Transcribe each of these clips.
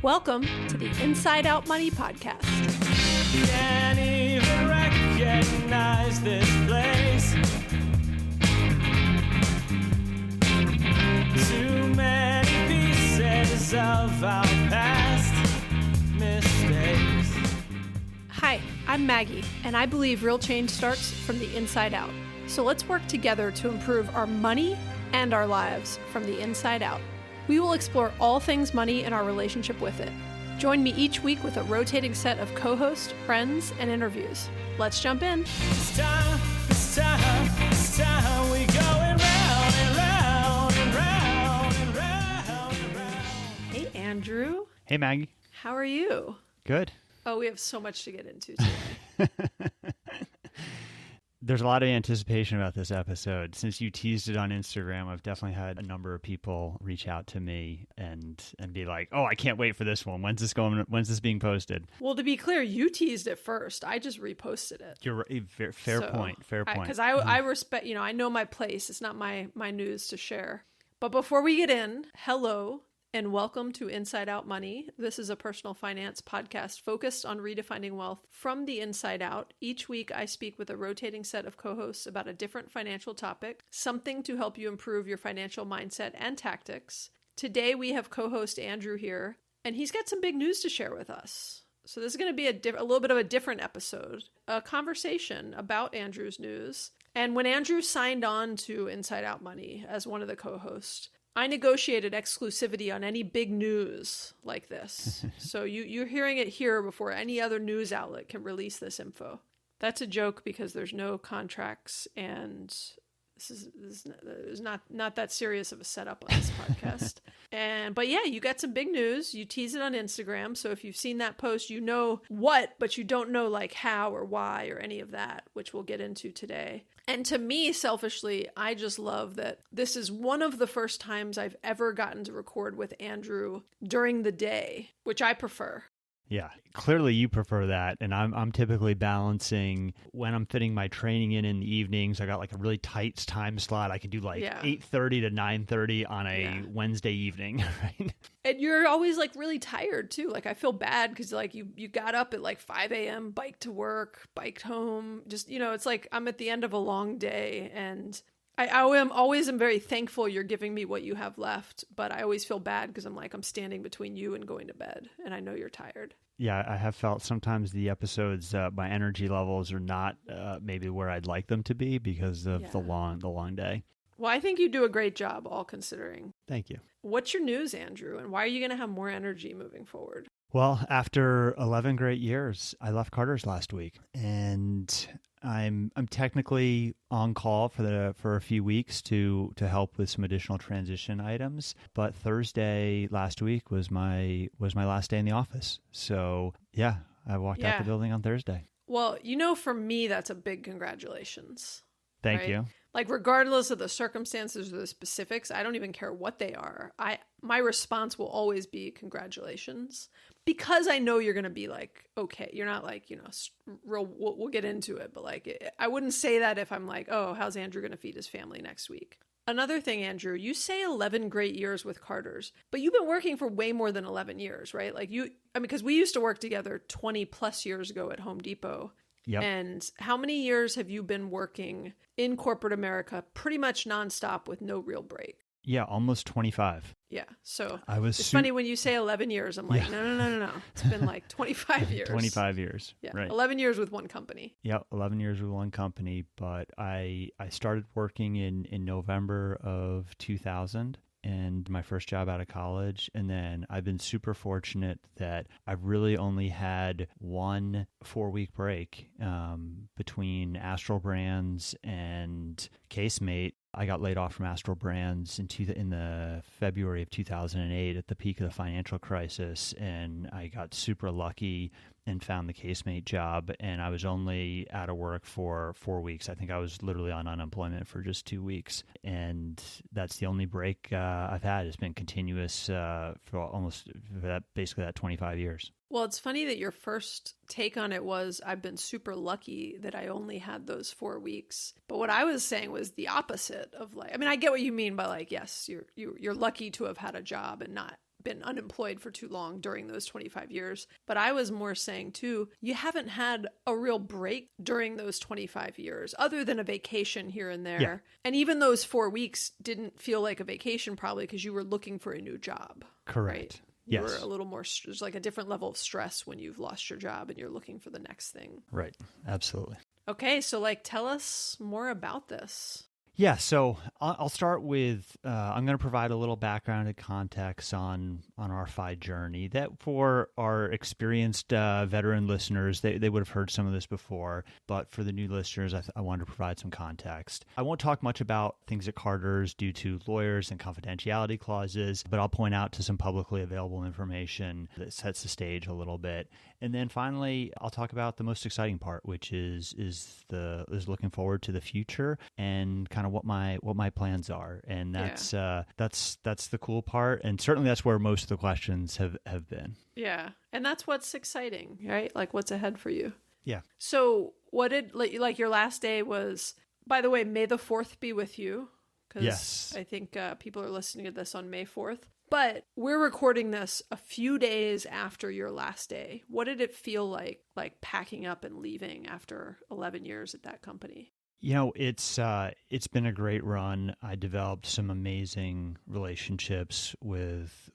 Welcome to the Inside Out Money Podcast. Can't even recognize this place. Too many pieces of our past mistakes. Hi, I'm Maggie, and I believe real change starts from the inside out. So let's work together to improve our money and our lives from the inside out. We will explore all things money and our relationship with it. Join me each week with a rotating set of co-hosts, friends, and interviews. Let's jump in. It's time, we going round and round and round and round and round. Hey, Andrew. Hey, Maggie. How are you? Good. Oh, we have so much to get into today. There's a lot of anticipation about this episode. Since you teased it on Instagram, I've definitely had a number of people reach out to me and be like, "Oh, I can't wait for this one. When's this going? When's this being posted?" Well, to be clear, you teased it first. I just reposted it. You're right. Fair point. Because I respect, I know my place. It's not my news to share. But before we get in, hello and welcome to Inside Out Money. This is a personal finance podcast focused on redefining wealth from the inside out. Each week, I speak with a rotating set of co-hosts about a different financial topic, something to help you improve your financial mindset and tactics. Today, we have co-host Andrew here, and he's got some big news to share with us. So this is going to be a little bit of a different episode, a conversation about Andrew's news. And when Andrew signed on to Inside Out Money as one of the co-hosts, I negotiated exclusivity on any big news like this. So you're hearing it here before any other news outlet can release this info. That's a joke because there's no contracts and this is not that serious of a setup on this podcast. But yeah, you got some big news. You tease it on Instagram. So if you've seen that post, you know what, but you don't know like how or why or any of that, which we'll get into today. And to me, selfishly, I just love that this is one of the first times I've ever gotten to record with Andrew during the day, which I prefer. Yeah, clearly you prefer that, and I'm typically balancing when I'm fitting my training in the evenings. I got like a really tight time slot. I can do like 8:30 to 9:30 on a Wednesday evening, right? And you're always like really tired too. Like I feel bad because like you got up at like 5 a.m., biked to work, biked home. Just, it's like I'm at the end of a long day, and I always am very thankful you're giving me what you have left, but I always feel bad because I'm standing between you and going to bed, and I know you're tired. Yeah, I have felt sometimes the episodes, my energy levels are not maybe where I'd like them to be because of the long day. Well, I think you do a great job, all considering. Thank you. What's your news, Andrew, and why are you going to have more energy moving forward? Well, after 11 great years, I left Carter's last week, and I'm technically on call for a few weeks to help with some additional transition items. But Thursday last week was my last day in the office. So yeah, I walked out the building on Thursday. Well, for me, that's a big congratulations. Thank you. Like regardless of the circumstances or the specifics, I don't even care what they are. My response will always be congratulations. Because I know you're going to be like, okay, you're not like, real, we'll get into it. But like, I wouldn't say that if I'm like, oh, how's Andrew going to feed his family next week? Another thing, Andrew, you say 11 great years with Carter's, but you've been working for way more than 11 years, right? Like because we used to work together 20 plus years ago at Home Depot. Yep. And how many years have you been working in corporate America pretty much nonstop with no real break? Yeah, almost 25. Yeah. So it's funny when you say 11 years, I'm like, no. It's been like 25 years. 25 years. Yeah. Right. 11 years with one company. Yeah, 11 years with one company. But I started working in November of 2000. And my first job out of college. And then I've been super fortunate that I've really only had 1 4-week break between Astral Brands and Casemate. I got laid off from Astral Brands in the February of 2008 at the peak of the financial crisis. And I got super lucky and found the Casemate job, and I was only out of work for 4 weeks. I think I was literally on unemployment for just 2 weeks, and that's the only break I've had. It's been continuous for basically that 25 years. Well, it's funny that your first take on it was, I've been super lucky that I only had those 4 weeks. But what I was saying was the opposite of I get what you mean by yes, you're lucky to have had a job and not been unemployed for too long during those 25 years. But I was more saying too, you haven't had a real break during those 25 years, other than a vacation here and there. Yeah. And even those 4 weeks didn't feel like a vacation probably because you were looking for a new job. Correct. Right? You Yes. were a little more, there's like a different level of stress when you've lost your job and you're looking for the next thing. Right. Absolutely. Okay, so like tell us more about this. Yeah, so I'll start with, I'm going to provide a little background and context on our FI journey. That for our experienced veteran listeners, they would have heard some of this before, but for the new listeners, I wanted to provide some context. I won't talk much about things at Carter's due to lawyers and confidentiality clauses, but I'll point out to some publicly available information that sets the stage a little bit. And then finally, I'll talk about the most exciting part, which is looking forward to the future and kind of what my plans are. And that's the cool part. And certainly that's where most of the questions have been. Yeah. And that's what's exciting, right? Like what's ahead for you. Yeah. So what did, like your last day was, by the way, May the 4th be with you. Because Yes. I think people are listening to this on May 4th. But we're recording this a few days after your last day. What did it feel like packing up and leaving after 11 years at that company? You know, it's been a great run. I developed some amazing relationships with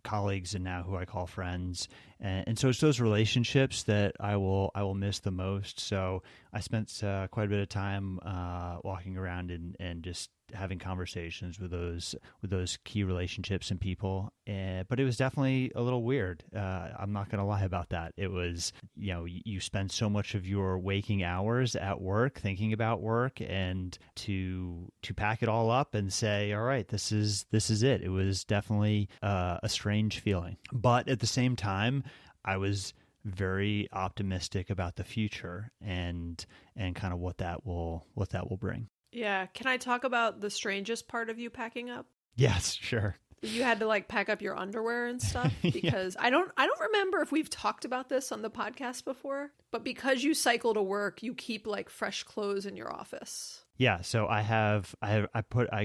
colleagues and now who I call friends, and so it's those relationships that I will miss the most. So I spent quite a bit of time walking around and just having conversations with those key relationships and people. But it was definitely a little weird. I'm not going to lie about that. It was, you spend so much of your waking hours at work thinking about work, and to pack it all up and say, all right, this is it. It was definitely a strange feeling. But at the same time, I was very optimistic about the future and kind of what that will bring. Yeah. Can I talk about the strangest part of you packing up? Yes, sure. You had to like pack up your underwear and stuff because I don't remember if we've talked about this on the podcast before, but because you cycle to work, you keep like fresh clothes in your office. Yeah, so I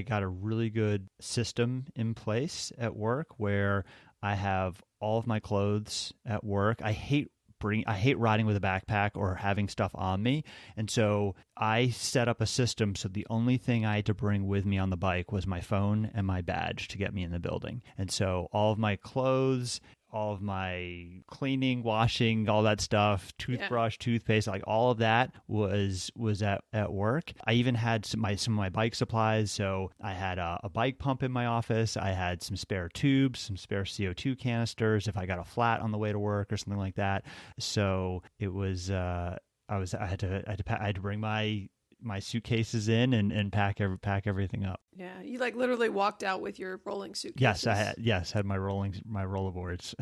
got a really good system in place at work where I have all of my clothes at work. I hate riding with a backpack or having stuff on me. And so I set up a system so the only thing I had to bring with me on the bike was my phone and my badge to get me in the building. And so all of my clothes, all of my cleaning, washing, all that stuff, toothbrush, toothpaste, like all of that was at work. I even had some of my bike supplies. So I had a bike pump in my office. I had some spare tubes, some spare CO2 canisters if I got a flat on the way to work or something like that. So it was I had to bring my suitcases in and pack everything up. Yeah, you like literally walked out with your rolling suitcases. Yes, I had my rollerboards.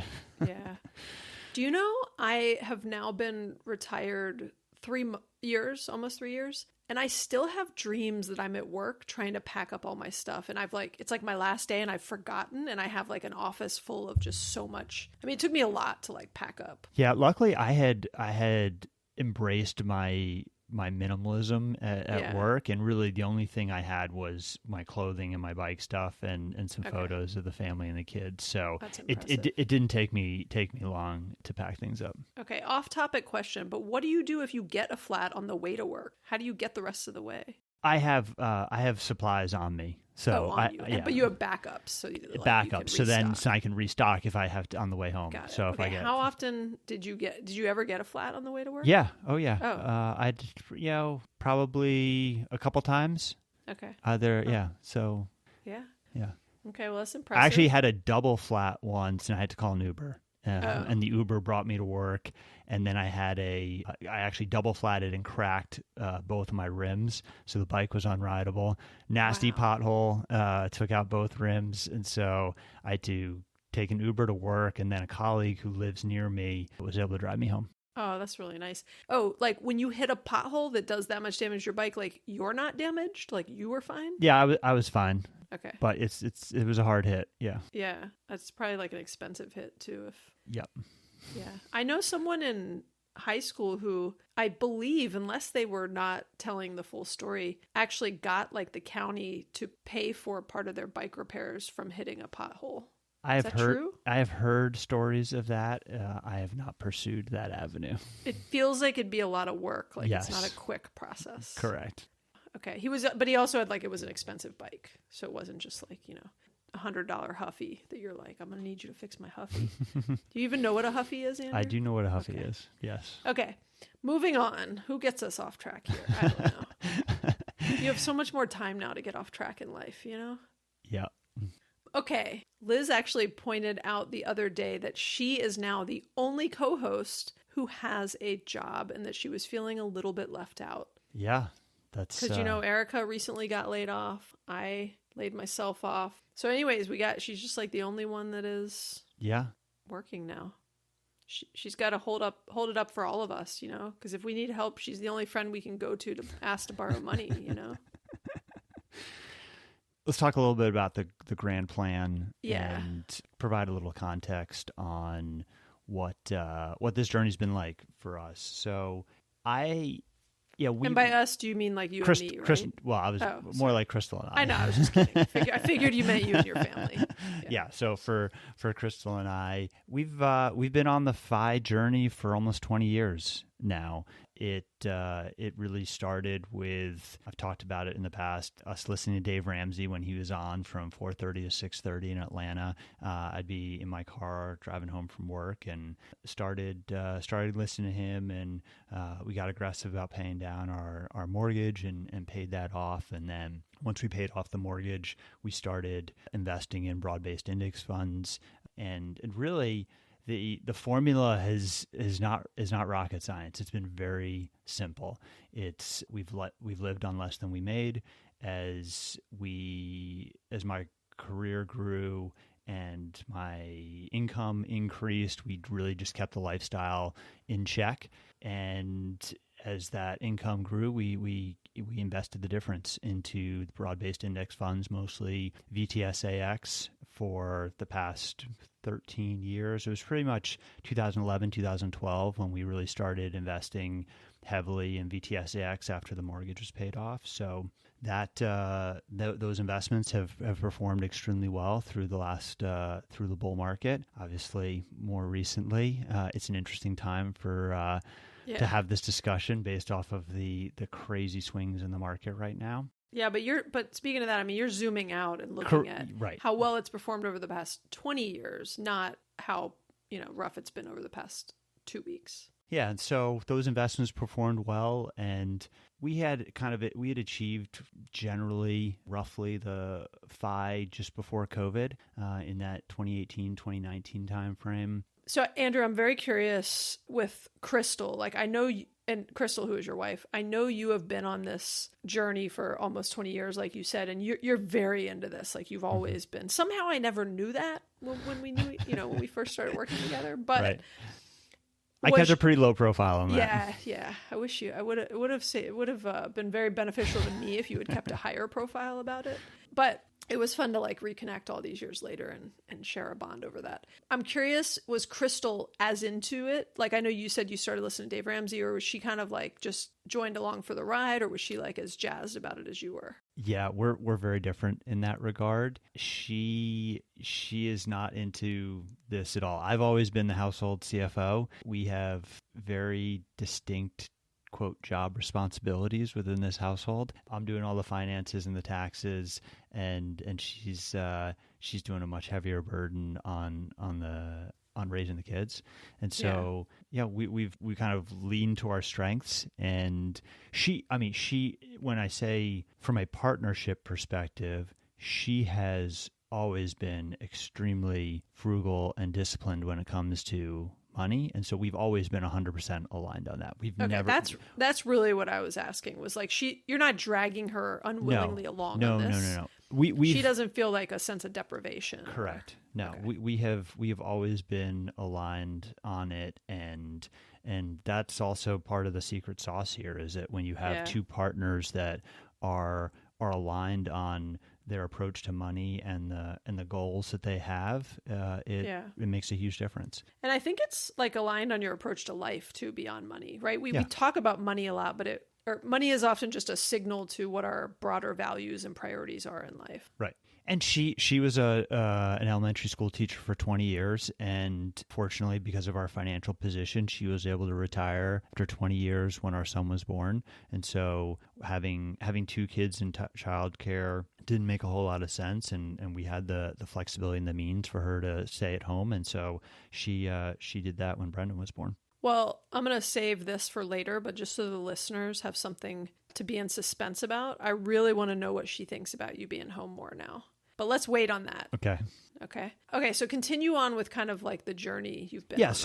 Yeah. Do you know I have now been retired 3 years, almost 3 years, and I still have dreams that I'm at work trying to pack up all my stuff, and it's like my last day and I've forgotten, and I have like an office full of just so much. I mean, it took me a lot to like pack up. Yeah, luckily I had embraced my minimalism at work, and really the only thing I had was my clothing and my bike stuff and some photos of the family and the kids. So it didn't take me long to pack things up. Okay, off topic question, but what do you do if you get a flat on the way to work? How do you get the rest of the way? I have supplies on me. So but you have backups, so you can so then I can restock if I have to on the way home. Got it. So if I get, how often did you ever get a flat on the way to work? Yeah. Oh yeah. Oh. Probably a couple times. Okay. So. Yeah. Yeah. Okay. Well, that's impressive. I actually had a double flat once, and I had to call an Uber. And the Uber brought me to work, and then I actually double flatted and cracked both of my rims, so the bike was unrideable. Nasty pothole, took out both rims, and so I had to take an Uber to work, and then a colleague who lives near me was able to drive me home. Oh, that's really nice. Oh, like when you hit a pothole that does that much damage to your bike, like you're not damaged? Like you were fine? Yeah, I was fine. Okay. But it was a hard hit. Yeah. Yeah. That's probably like an expensive hit too. Yep. Yeah. I know someone in high school who I believe, unless they were not telling the full story, actually got like the county to pay for part of their bike repairs from hitting a pothole. I Is have that heard true? I have heard stories of that. I have not pursued that avenue. It feels like it'd be a lot of work. Like it's not Yes. a quick process. Correct. Okay. But he also had like, it was an expensive bike. So it wasn't just like, $100 Huffy that you're like, I'm going to need you to fix my Huffy. Do you even know what a Huffy is, Andrew? I do know what a Huffy Okay. is. Yes. Okay. Moving on. Who gets us off track here? I don't know. You have so much more time now to get off track in life, Yeah. Okay. Liz actually pointed out the other day that she is now the only co-host who has a job and that she was feeling a little bit left out. Yeah. That's Because, Erica recently got laid off. I laid myself off. So anyways, she's just like the only one that is yeah. working now. She's got to hold it up for all of us, because if we need help, she's the only friend we can go to ask to borrow money, Let's talk a little bit about the grand plan Yeah. and provide a little context on what this journey's been like for us. So And by us, do you mean like you and me, right? Well, I was Oh, more like Crystal and I. I know, I was just kidding. I figured you meant you and your family. Yeah. So for Crystal and I, we've been on the FI journey for almost 20 years now. It really started with, I've talked about it in the past, us listening to Dave Ramsey when he was on from 4:30 to 6:30 in Atlanta. I'd be in my car driving home from work and started listening to him, and we got aggressive about paying down our mortgage and paid that off. And then once we paid off the mortgage, we started investing in broad-based index funds, and really the formula is not rocket science. It's been very simple. We've lived on less than we made. As my career grew and my income increased, we really just kept the lifestyle in check. And as that income grew, we invested the difference into broad-based index funds, mostly VTSAX, for the past 13 years. It was pretty much 2011, 2012 when we really started investing heavily in VTSAX after the mortgage was paid off. So that those investments have performed extremely well through the bull market. Obviously, more recently, it's an interesting time for to have this discussion based off of the crazy swings in the market right now. Yeah, but speaking of that, I mean, you're zooming out and looking at right. how well it's performed over the past 20 years, not how, rough it's been over the past 2 weeks. Yeah, and so those investments performed well, and we had achieved generally roughly the FI just before COVID in that 2018, 2019 timeframe. So, Andrew, I'm very curious with Crystal. Like, I know, and Crystal, who is your wife, I know you have been on this journey for almost 20 years, like you said, and you're very into this. Like, you've always been. Somehow I never knew that when we knew, when we first started working together. But right. I kept a pretty low profile on that. Yeah. I wish it would have been very beneficial to me if you had kept a higher profile about it. But it was fun to like reconnect all these years later and share a bond over that. I'm curious, was Crystal as into it? Like, I know you said you started listening to Dave Ramsey, or was she kind of like just joined along for the ride, or was she like as jazzed about it as you were? Yeah, we're very different in that regard. She is not into this at all. I've always been the household CFO. We have very distinct quote job responsibilities within this household. I'm doing all the finances and the taxes, and she's doing a much heavier burden on raising the kids. And so we kind of lean to our strengths. And she, when I say from a partnership perspective, she has always been extremely frugal and disciplined when it comes to money, and so we've always been 100% aligned on that. We've never. That's really what I was asking. Was like you're not dragging her unwillingly along on this. No. She doesn't feel like a sense of deprivation. Correct. No, okay. we have always been aligned on it, and that's also part of the secret sauce here. Is that when you have two partners that are aligned on their approach to money and the goals that they have, it makes a huge difference. And I think it's like aligned on your approach to life too, beyond money, right? We talk about money a lot, but money is often just a signal to what our broader values and priorities are in life. Right. And she was an elementary school teacher for 20 years, and fortunately, because of our financial position, she was able to retire after 20 years when our son was born. And so having two kids in childcare didn't make a whole lot of sense, and we had the flexibility and the means for her to stay at home, and so she did that when Brendan was born. Well, I'm going to save this for later, but just so the listeners have something to be in suspense about, I really want to know what she thinks about you being home more now. But let's wait on that. Okay. So continue on with kind of like the journey you've been on.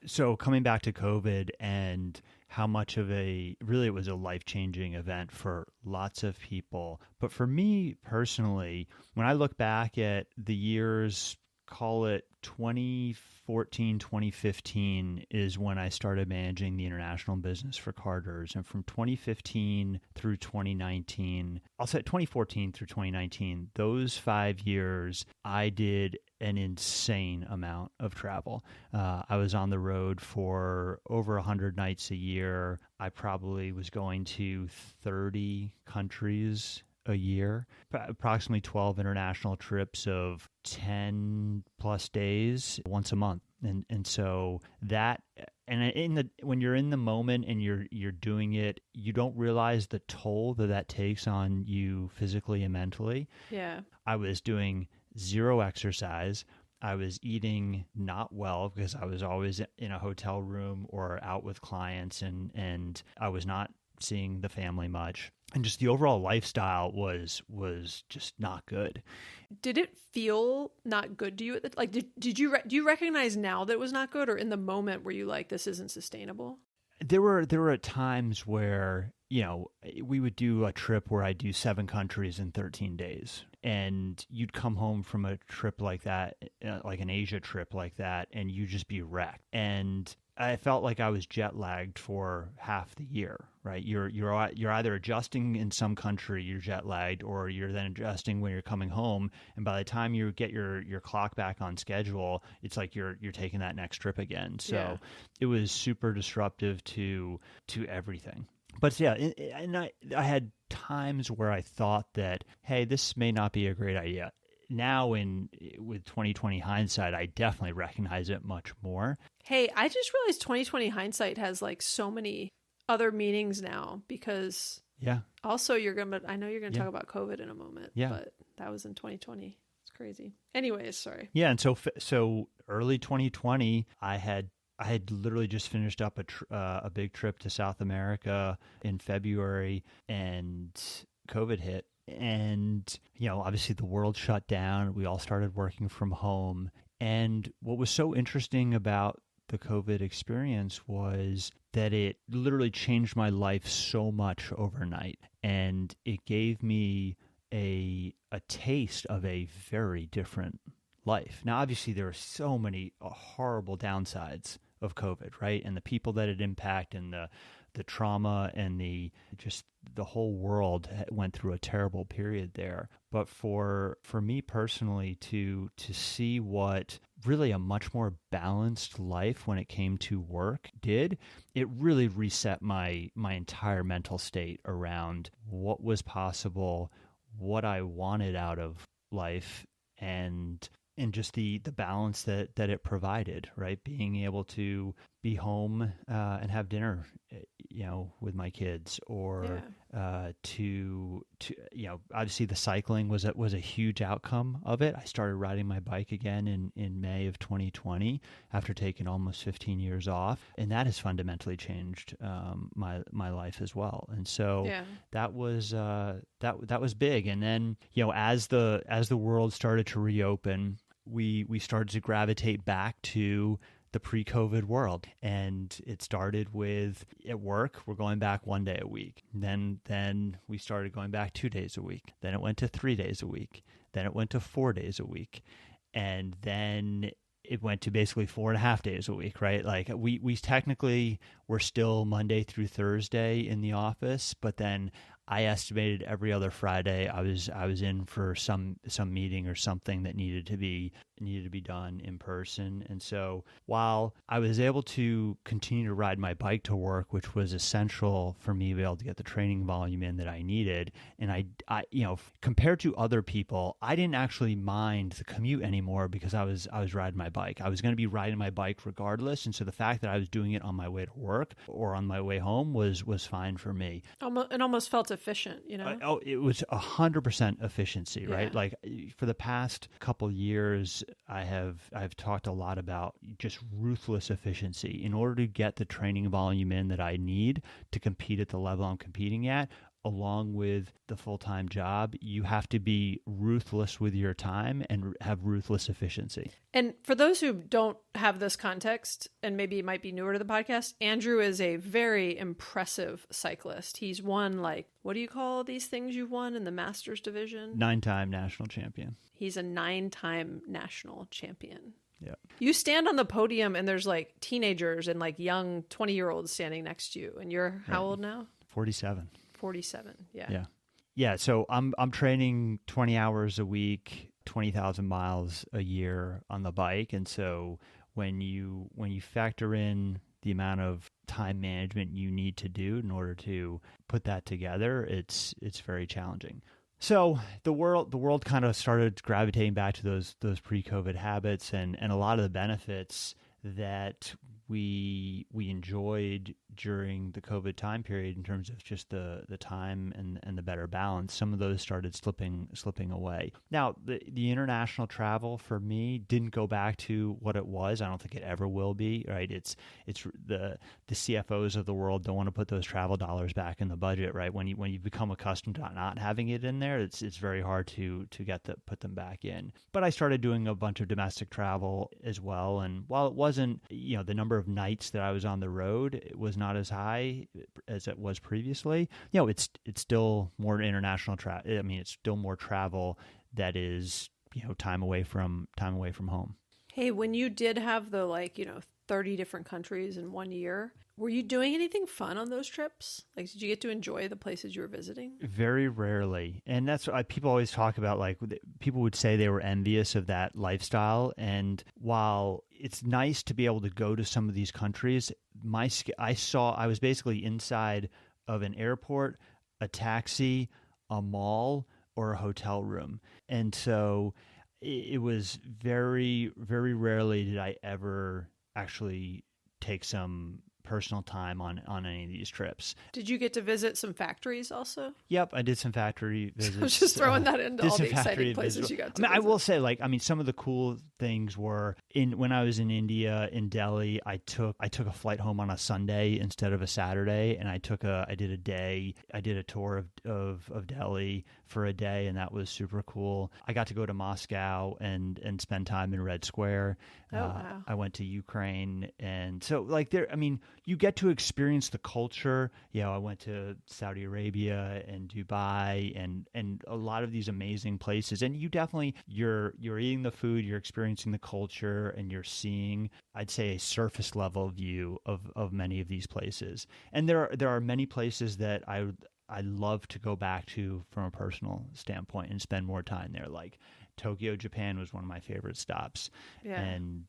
So coming back to COVID and how much of it was a life-changing event for lots of people. But for me personally, when I look back at the years, call it 2014, 2015 is when I started managing the international business for Carter's. And from 2015 through 2019, I'll say 2014 through 2019, those 5 years, I did an insane amount of travel. I was on the road for over 100 nights a year. I probably was going to 30 countries a year, approximately 12 international trips of 10 plus days once a month. And so that, and when you're in the moment and you're doing it, you don't realize the toll that takes on you physically and mentally. Yeah. I was doing zero exercise. I was eating not well because I was always in a hotel room or out with clients, and I was not seeing the family much. And just the overall lifestyle was just not good. Did it feel not good to you? Like, do you recognize now that it was not good, or in the moment were you like, this isn't sustainable? There were times where, we would do a trip where I do 7 countries in 13 days. And you'd come home from a trip like that, like an Asia trip like that, and you'd just be wrecked. And I felt like I was jet lagged for half the year, right? You're either adjusting in some country, you're jet lagged, or you're then adjusting when you're coming home. And by the time you get your clock back on schedule, it's like you're taking that next trip again. So It was super disruptive to everything. But yeah, and I had times where I thought that, hey, this may not be a great idea. Now, with 2020 hindsight, I definitely recognize it much more. Hey, I just realized 2020 hindsight has like so many other meanings now, because also I know you're gonna talk about COVID in a moment. But that was in 2020. It's crazy. Anyways, sorry. Yeah, and so early 2020, I had literally just finished up a big trip to South America in February, and COVID hit. And, obviously the world shut down. We all started working from home. And what was so interesting about the COVID experience was that it literally changed my life so much overnight. And it gave me a taste of a very different life. Now, obviously, there are so many horrible downsides of COVID, right? And the people that it impacted, and the trauma, and the whole world went through a terrible period there. But for me personally, to see what really a much more balanced life when it came to work did, it really reset my entire mental state around what was possible, what I wanted out of life, and just the balance that it provided, right? Being able to be home and have dinner, with my kids, or to obviously the cycling was a huge outcome of it. I started riding my bike again in May of 2020 after taking almost 15 years off, and that has fundamentally changed my life as well. And so that was big. And then as the world started to reopen, we started to gravitate back to the pre-COVID world. And it started with, at work, we're going back 1 day a week. Then we started going back 2 days a week. Then it went to 3 days a week. Then it went to 4 days a week. And then it went to basically 4.5 days a week, right? Like we technically were still Monday through Thursday in the office, but then I estimated every other Friday I was in for some meeting or something that needed to be done in person. And so while I was able to continue to ride my bike to work, which was essential for me to be able to get the training volume in that I needed, and I compared to other people, I didn't actually mind the commute anymore because I was riding my bike. I was going to be riding my bike regardless, and so the fact that I was doing it on my way to work or on my way home was fine for me. It almost felt efficient, you know? It was 100% efficiency, right? Yeah. Like for the past couple years, I've talked a lot about just ruthless efficiency. In order to get the training volume in that I need to compete at the level I'm competing at, along with the full-time job, you have to be ruthless with your time and have ruthless efficiency. And for those who don't have this context and maybe might be newer to the podcast, Andrew is a very impressive cyclist. He's won, like, what do you call these things you've won in the Masters division? 9-time national champion. He's a 9-time national champion. Yeah. You stand on the podium and there's like teenagers and like young 20-year-olds standing next to you. And you're how old now? 47. 47. Yeah. Yeah. Yeah. So I'm training 20 hours a week, 20,000 miles a year on the bike. And so when you factor in the amount of time management you need to do in order to put that together, it's very challenging. So the world kind of started gravitating back to those pre-COVID habits and a lot of the benefits that we enjoyed during the COVID time period in terms of just the time and the better balance. Some of those started slipping away. Now, the international travel for me didn't go back to what it was. I don't think it ever will be, right? It's the CFOs of the world don't want to put those travel dollars back in the budget, right? When you become accustomed to not having it in there, it's very hard to put them back in. But I started doing a bunch of domestic travel as well, and while it wasn't, the number of nights that I was on the road, it was not as high as it was previously. It's still more international travel. I mean, it's still more travel that is, time away from home. Hey, when you did have the 30 different countries in 1 year, were you doing anything fun on those trips? Like, did you get to enjoy the places you were visiting? Very rarely. And that's what people always talk about. Like, people would say they were envious of that lifestyle. And while it's nice to be able to go to some of these countries, I was basically inside of an airport, a taxi, a mall, or a hotel room. And so it was very, very rarely did I ever actually take some personal time on any of these trips. Did you get to visit some factories also? Yep, I did some factory visits. I was just throwing that into all the exciting places you got to visit. I will say, some of the cool things were when I was in India, in Delhi, I took a flight home on a Sunday instead of a Saturday, and I did a tour of Delhi for a day, and that was super cool. I got to go to Moscow and spend time in Red Square. Oh, wow. I went to Ukraine, and so you get to experience the culture. I went to Saudi Arabia and Dubai and a lot of these amazing places. And you're eating the food, you're experiencing the culture, and you're seeing, I'd say, a surface level view of many of these places. And there are many places that I love to go back to from a personal standpoint and spend more time there. Like Tokyo, Japan was one of my favorite stops. Yeah. And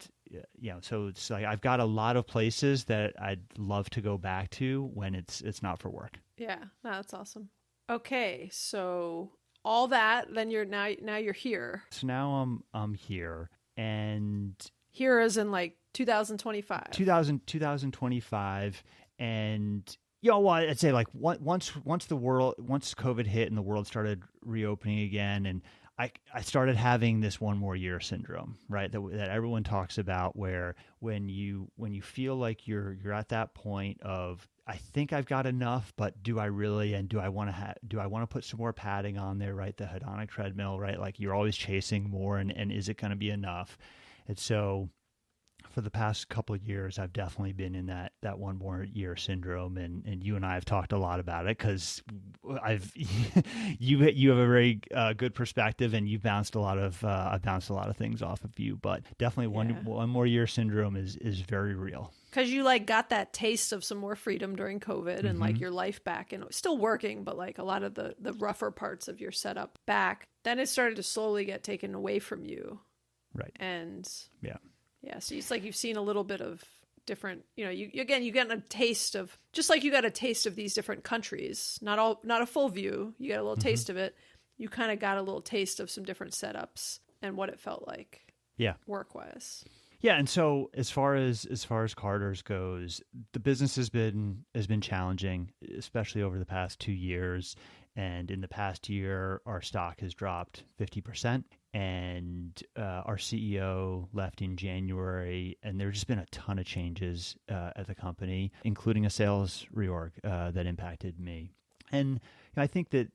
so it's like I've got a lot of places that I'd love to go back to when it's not for work. Yeah, no, that's awesome. Okay, so all that, then you're now you're here. So now I'm here, and here is in like 2025. 2025, and I'd say like once COVID hit and the world started reopening again, and I started having this one more year syndrome, right? That everyone talks about, where when you feel like you're at that point of, I think I've got enough, but do I really? And do I want to put some more padding on there, right? The hedonic treadmill, right? Like you're always chasing more, and is it going to be enough? And so for the past couple of years, I've definitely been in that one more year syndrome, and you and I have talked a lot about it because I've you have a very good perspective, and you've bounced a lot of I've bounced a lot of things off of you, but definitely one more year syndrome is very real. Because you like got that taste of some more freedom during COVID and like your life back, and it was still working, but like a lot of the rougher parts of your setup back. Then it started to slowly get taken away from you. Right. And yeah. So it's like you've seen a little bit of different, you get a taste of, just like you got a taste of these different countries, not a full view. You got a little taste of it. You kind of got a little taste of some different setups and what it felt like. Yeah. Work-wise. Yeah, and so as far as Carter's goes, the business has been challenging, especially over the past 2 years. And in the past year, our stock has dropped 50%, and our CEO left in January, and there's just been a ton of changes at the company, including a sales reorg that impacted me. And I think that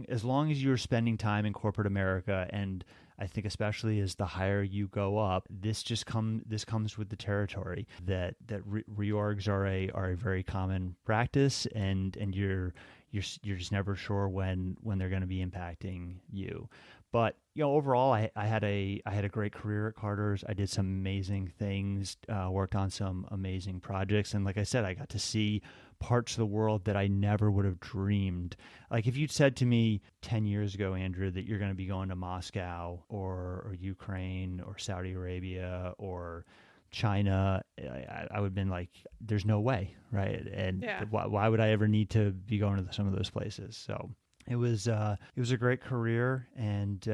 as long as you're spending time in corporate America, and I think especially as the higher you go up, this comes with the territory that reorgs are a very common practice, and you're just never sure when they're going to be impacting you. But overall, I had a great career at Carter's. I did some amazing things, worked on some amazing projects, and like I said, I got to see parts of the world that I never would have dreamed. Like if you'd said to me 10 years ago, Andrew, that you're going to be going to Moscow or Ukraine or Saudi Arabia or China, I would have been like, there's no way, right? And why would I ever need to be going to some of those places? So it was a great career, and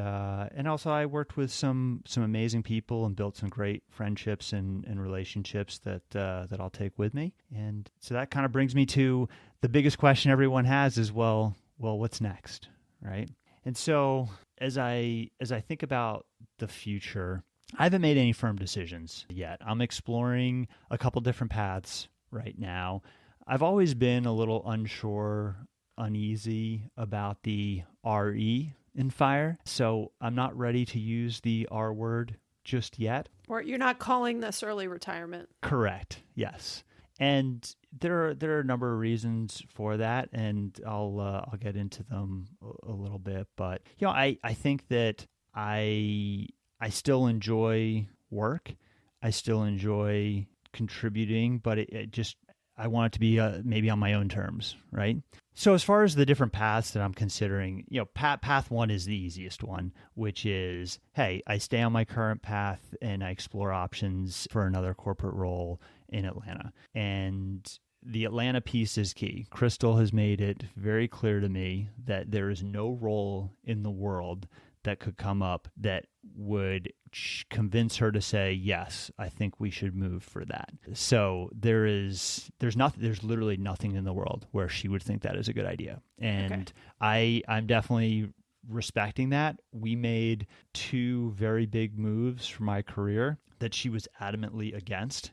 also I worked with some amazing people and built some great friendships and relationships that I'll take with me. And so that kind of brings me to the biggest question everyone has is, well, what's next, right? And so as I think about the future, I haven't made any firm decisions yet. I'm exploring a couple different paths right now. I've always been a little uneasy about the RE in FIRE, so I'm not ready to use the R word just yet. Or you're not calling this early retirement. Correct. Yes. And there are a number of reasons for that, and I'll get into them a little bit. But I think that I still enjoy work. I still enjoy contributing, but I want it to be maybe on my own terms, right? So as far as the different paths that I'm considering, path one is the easiest one, which is, hey, I stay on my current path and I explore options for another corporate role in Atlanta. And the Atlanta piece is key. Crystal has made it very clear to me that there is no role in the world that could come up that would convince her to say, yes, I think we should move for that. So there's literally nothing in the world where she would think that is a good idea. And okay. I'm definitely respecting that. We made 2 very big moves for my career that she was adamantly against.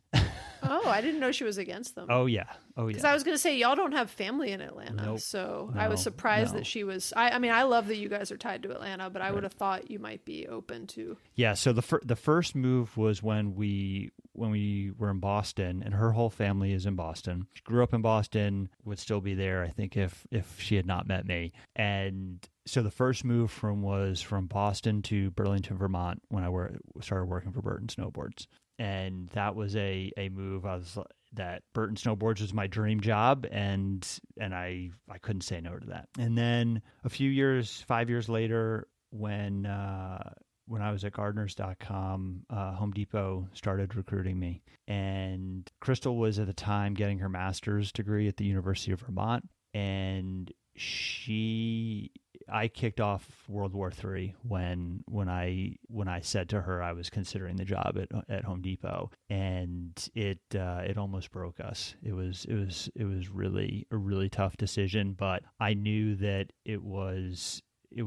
Oh, I didn't know she was against them. Oh, yeah. Because I was going to say, y'all don't have family in Atlanta. Nope. So I was surprised that she was. I mean, I love that you guys are tied to Atlanta, but I would have thought you might be open to. Yeah. So the first move was when we were in Boston, and her whole family is in Boston. She grew up in Boston, would still be there, I think, if she had not met me. And so the first move was from Boston to Burlington, Vermont, when I started working for Burton Snowboards. And that was a move. That Burton Snowboards was my dream job, and I couldn't say no to that. And then 5 years later, when I was at Gardeners.com, Home Depot started recruiting me, and Crystal was at the time getting her master's degree at the University of Vermont, and I kicked off World War III when I said to her I was considering the job at Home Depot, and it almost broke us. It was really a really tough decision, but I knew that it was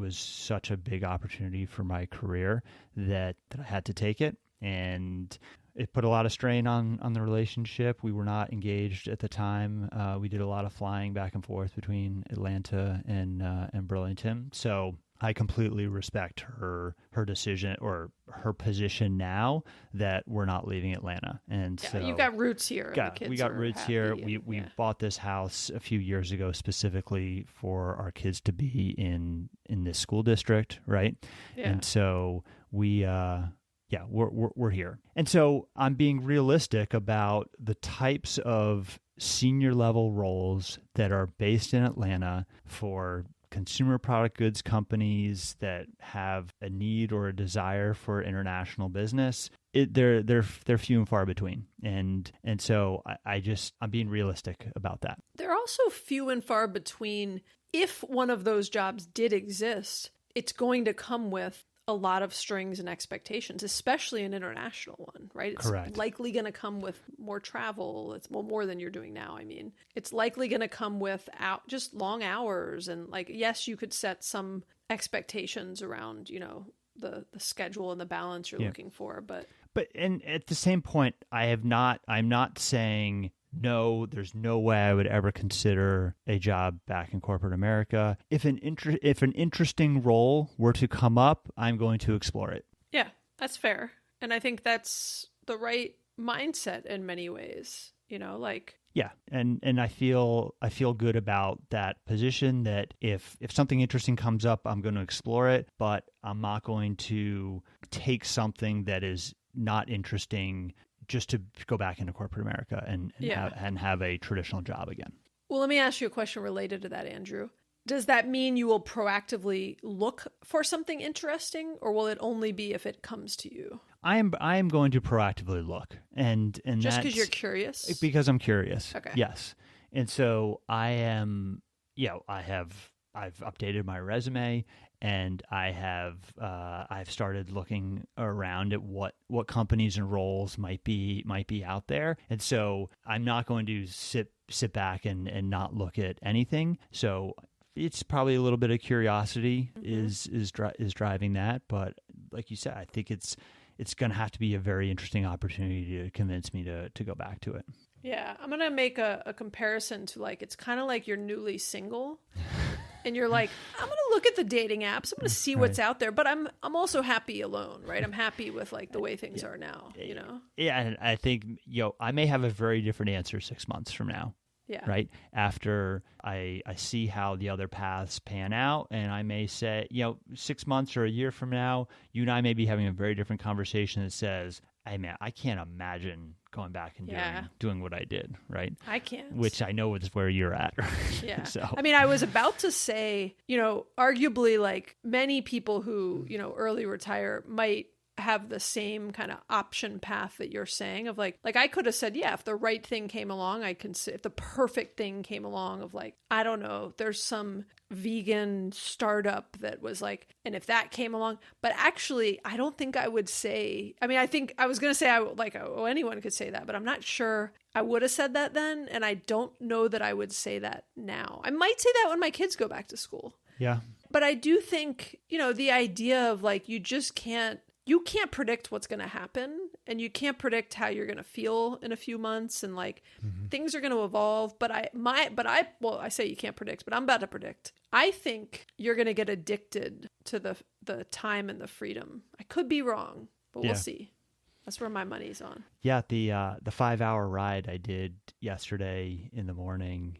such a big opportunity for my career that I had to take it, and it put a lot of strain on the relationship. We were not engaged at the time. We did a lot of flying back and forth between Atlanta and Burlington. So I completely respect her decision or her position now that we're not leaving Atlanta. And Yeah, so you got roots here. And the kids we got are roots happy here. and- We yeah. bought this house a few years ago specifically for our kids to be in this school district, right? Yeah. And so we're here. And so I'm being realistic about the types of senior level roles that are based in Atlanta for consumer product goods companies that have a need or a desire for international business. They're few and far between. And so I'm being realistic about that. They're also few and far between. If one of those jobs did exist, it's going to come with a lot of strings and expectations, especially an international one, right? It's Correct. likely going to come with more travel. It's more than you're doing now. I mean, it's likely going to come with just long hours. And like, yes, you could set some expectations around, the schedule and the balance you're looking for, but and at the same point, I'm not saying no, there's no way I would ever consider a job back in corporate America. If an interesting role were to come up, I'm going to explore it. yeah, that's fair. And I think that's the right mindset in many ways, Yeah, and I feel good about that position, that if something interesting comes up, I'm going to explore it, but I'm not going to take something that is not interesting just to go back into corporate America and have a traditional job again. Well, let me ask you a question related to that, Andrew. Does that mean you will proactively look for something interesting, or will it only be if it comes to you? I am going to proactively look, and Just that's because you're curious? because I'm curious. Okay. Yes, and so I am. I've updated my resume, and I've started looking around at what companies and roles might be out there, and so I'm not going to sit back and not look at anything. So it's probably a little bit of curiosity is driving that, but like you said, I think it's going to have to be a very interesting opportunity to convince me to go back to it. Yeah, I'm going to make a comparison to it's kind of like you're newly single and you're like, I'm going to look at the dating apps. I'm going to see what's out there, but I'm also happy alone, right? I'm happy with the way things are now, Yeah, and I think, I may have a very different answer 6 months from now. Yeah. Right. After I see how the other paths pan out, and I may say, 6 months or a year from now, you and I may be having a very different conversation that says, hey man, I can't imagine going back and doing what I did. Right. I can't. Which I know is where you're at. Yeah. So I mean, I was about to say, arguably many people who, early retire might have the same kind of option path that you're saying of like I could have said, yeah, if the right thing came along, if the perfect thing came along of I don't know, there's some vegan startup that was and if that came along, but actually I don't think I would say, I think I was going to say anyone could say that, but I'm not sure I would have said that then. And I don't know that I would say that now. I might say that when my kids go back to school. yeah. But I do think, the idea of you can't predict what's going to happen, and you can't predict how you're going to feel in a few months, and things are going to evolve. But I say you can't predict, but I'm about to predict. I think you're going to get addicted to the time and the freedom. I could be wrong, but we'll see. That's where my money's on. Yeah. The 5-hour ride I did yesterday in the morning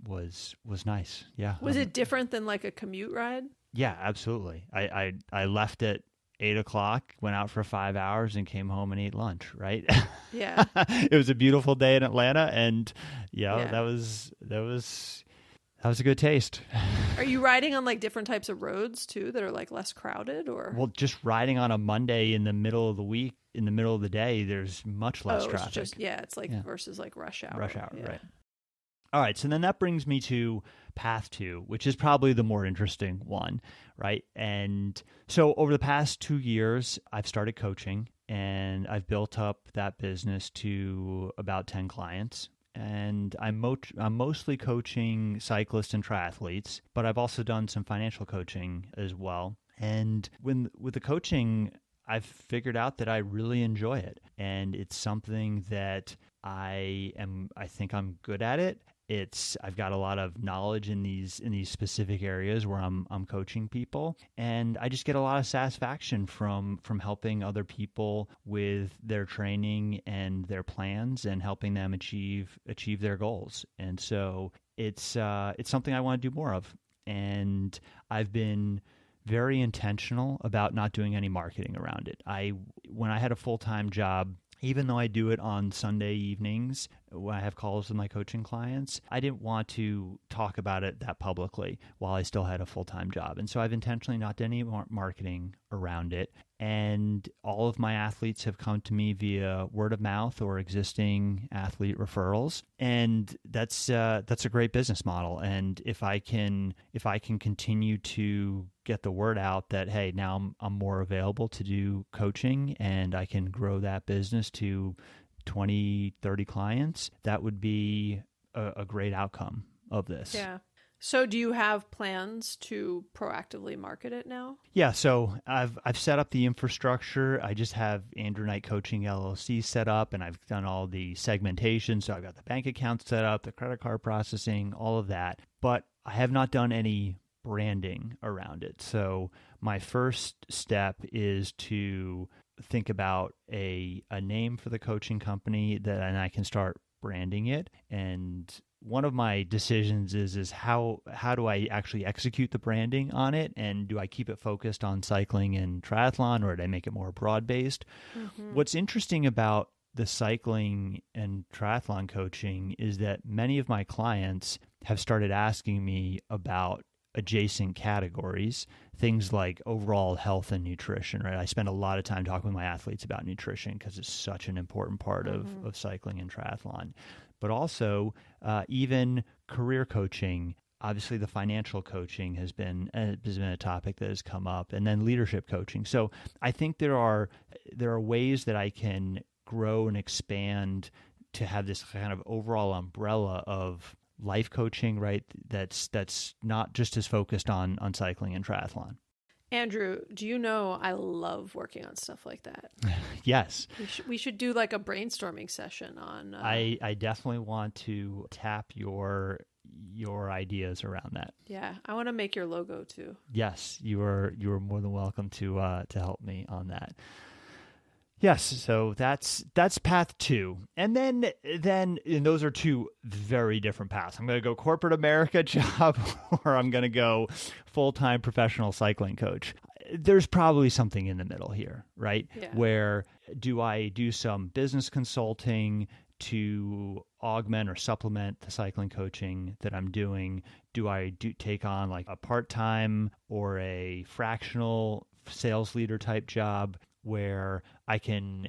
was nice. Yeah. Was it different than a commute ride? Yeah, absolutely. I left at 8:00, went out for 5 hours, and came home and ate lunch. Right. Yeah. It was a beautiful day in Atlanta, and that was a good taste. Are you riding on like different types of roads too that are like less crowded, or? Well, just riding on a Monday in the middle of the week, in the middle of the day, there's much less It's traffic. just, it's like versus like rush hour. Rush hour, yeah. right. All right, so then that brings me to path 2, which is probably the more interesting one, right? And so over the past 2 years, I've started coaching, and I've built up that business to about 10 clients. And I'm mostly coaching cyclists and triathletes, but I've also done some financial coaching as well. And with the coaching, I've figured out that I really enjoy it, and it's something that I think I'm good at it. I've got a lot of knowledge in these specific areas where I'm coaching people, and I just get a lot of satisfaction from helping other people with their training and their plans and helping them achieve their goals. And so it's something I want to do more of. And I've been very intentional about not doing any marketing around it. When I had a full-time job, even though I do it on Sunday evenings when I have calls with my coaching clients, I didn't want to talk about it that publicly while I still had a full-time job. And so I've intentionally not done any marketing around it. And all of my athletes have come to me via word of mouth or existing athlete referrals. And that's a great business model. And if I can continue to get the word out that, hey, now I'm more available to do coaching and I can grow that business to 20, 30 clients, that would be a great outcome of this. Yeah. So do you have plans to proactively market it now? Yeah, so I've set up the infrastructure. I just have Andrew Knight Coaching LLC set up, and I've done all the segmentation. So I've got the bank account set up, the credit card processing, all of that. But I have not done any branding around it. So my first step is to think about a name for the coaching company and I can start branding it. And one of my decisions is how do I actually execute the branding on it, and do I keep it focused on cycling and triathlon, or do I make it more broad-based? Mm-hmm. What's interesting about the cycling and triathlon coaching is that many of my clients have started asking me about adjacent categories, things like overall health and nutrition, right? I spend a lot of time talking with my athletes about nutrition because it's such an important part of cycling and triathlon. But also even career coaching. Obviously, the financial coaching has been a topic that has come up, and then leadership coaching. So I think there are ways that I can grow and expand to have this kind of overall umbrella of life coaching, right? That's not just as focused on cycling and triathlon. Andrew, do you know I love working on stuff like that? Yes. We should do like a brainstorming session on... I definitely want to tap your ideas around that. Yeah, I want to make your logo too. Yes, you are more than welcome to help me on that. Yes, so that's path 2. And then and those are 2 very different paths. I'm going to go corporate America job, or I'm going to go full-time professional cycling coach. There's probably something in the middle here, right? Yeah. Where do I do some business consulting to augment or supplement the cycling coaching that I'm doing? Do I take on like a part-time or a fractional sales leader type job where I can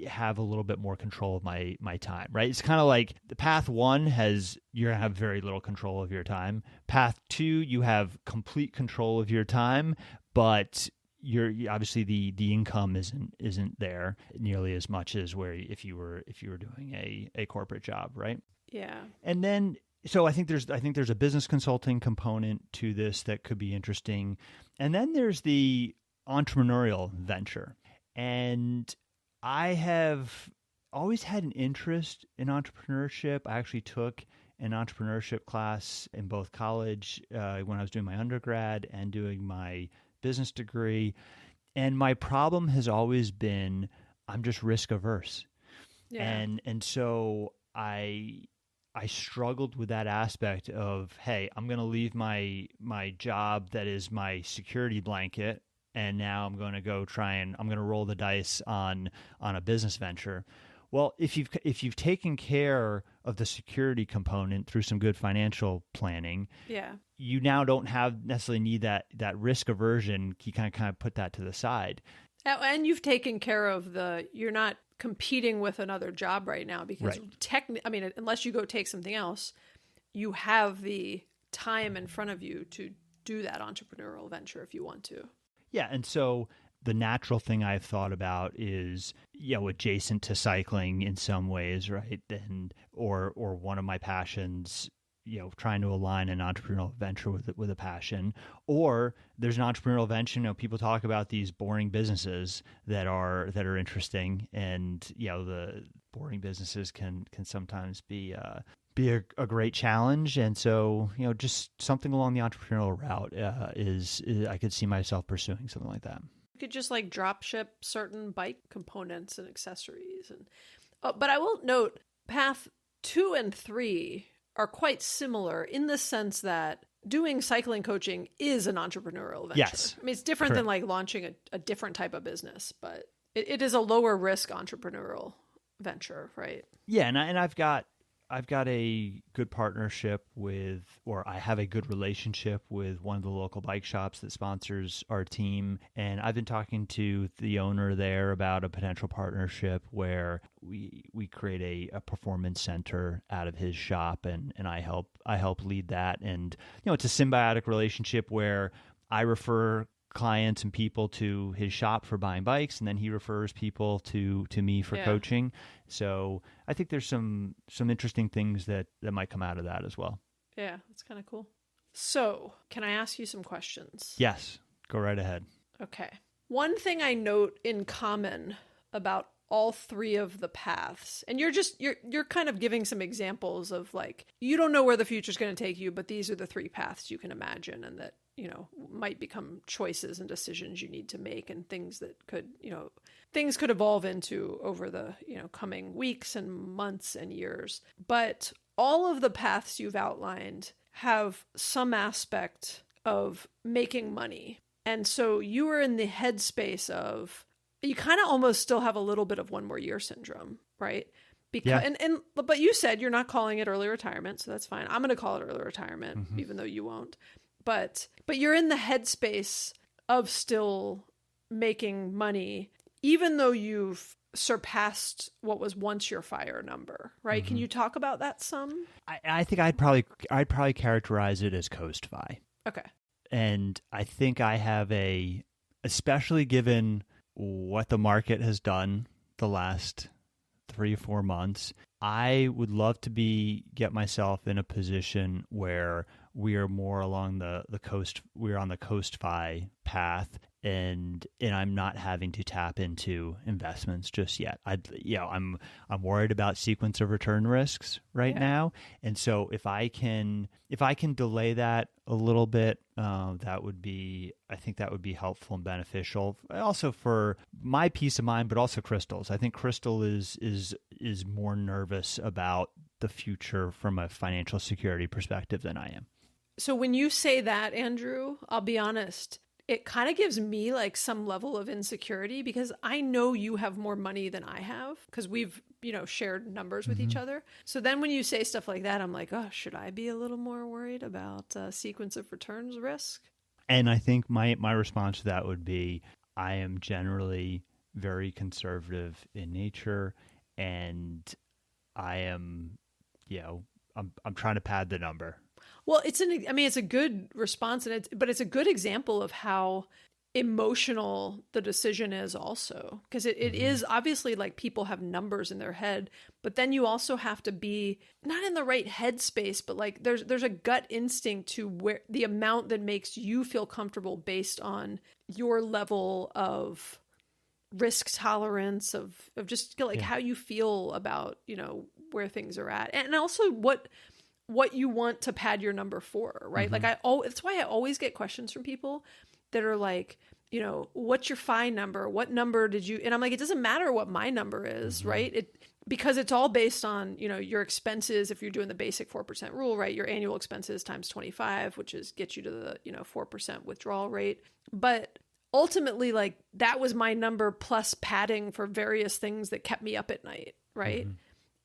have a little bit more control of my time, right? It's kind of like the path 1 you're going to have very little control of your time. Path 2, you have complete control of your time, but you're obviously the income isn't there nearly as much as where if you were doing a corporate job, right? Yeah. And then so I think there's a business consulting component to this that could be interesting. And then there's the entrepreneurial venture. And I have always had an interest in entrepreneurship. I actually took an entrepreneurship class in both college when I was doing my undergrad and doing my business degree. And my problem has always been I'm just risk averse. Yeah. And so I struggled with that aspect of, hey, I'm going to leave my job that is my security blanket, and now I'm going to go I'm going to roll the dice on a business venture. Well, if you've taken care of the security component through some good financial planning, yeah, you now don't necessarily need that risk aversion. You kind of put that to the side. And you've taken care of you're not competing with another job right now because unless you go take something else, you have the time in front of you to do that entrepreneurial venture if you want to. Yeah, and so the natural thing I've thought about is, adjacent to cycling in some ways, right? And or one of my passions, trying to align an entrepreneurial venture with a passion. Or there's an entrepreneurial venture. People talk about these boring businesses that are interesting, and the boring businesses can sometimes be be a great challenge. And so, just something along the entrepreneurial route is I could see myself pursuing something like that. You could just like drop ship certain bike components and accessories. But I will note path 2 and 3 are quite similar in the sense that doing cycling coaching is an entrepreneurial venture. Yes. I mean, it's different than like launching a different type of business, but it is a lower risk entrepreneurial venture, right? Yeah. And I've got a good partnership or I have a good relationship with one of the local bike shops that sponsors our team. And I've been talking to the owner there about a potential partnership where we create a performance center out of his shop, and I help lead that. And, it's a symbiotic relationship where I refer clients and people to his shop for buying bikes, and then he refers people to me for coaching. So I think there's some interesting things that might come out of that as well. Yeah, that's kind of cool. So can I ask you some questions? Yes, go right ahead. Okay. One thing I note in common about all 3 of the paths, and you're kind of giving some examples of like, you don't know where the future's going to take you, but these are the 3 paths you can imagine, and that might become choices and decisions you need to make, and things that could evolve into over the, coming weeks and months and years. But all of the paths you've outlined have some aspect of making money. And so you are in the headspace of, you kind of almost still have a little bit of one more year syndrome, right? Because, but you said you're not calling it early retirement, so that's fine. I'm going to call it early retirement, even though you won't. But you're in the headspace of still making money, even though you've surpassed what was once your fire number, right? Can you talk about that some? I think I'd probably characterize it as coast fi. Okay. And I think I have especially given what the market has done the last 3 or 4 months, I would love to get myself in a position where we are more along the coast. We're on the coast fi path, and I'm not having to tap into investments just yet. I'm worried about sequence of return risks right now, and so if I can delay that a little bit, I think that would be helpful and beneficial. Also for my peace of mind, but also Crystal's. I think Crystal is more nervous about the future from a financial security perspective than I am. So when you say that, Andrew, I'll be honest, it kind of gives me like some level of insecurity, because I know you have more money than I have, because we've, shared numbers with each other. So then when you say stuff like that, I'm like, oh, should I be a little more worried about sequence of returns risk? And I think my response to that would be, I am generally very conservative in nature, and I am, I'm trying to pad the number. Well, it's a good response, but it's a good example of how emotional the decision is also, because it is obviously like people have numbers in their head, but then you also have to be not in the right headspace, but like there's a gut instinct to where the amount that makes you feel comfortable based on your level of risk tolerance of just like how you feel about, where things are at, and also what you want to pad your number for, right? Like that's why I always get questions from people that are like, what's your FI number? What number did you, and I'm like, it doesn't matter what my number is, right? Because it's all based on, your expenses. If you're doing the basic 4% rule, right? Your annual expenses times 25, which gets you to the, 4% withdrawal rate. But ultimately, like, that was my number plus padding for various things that kept me up at night, right?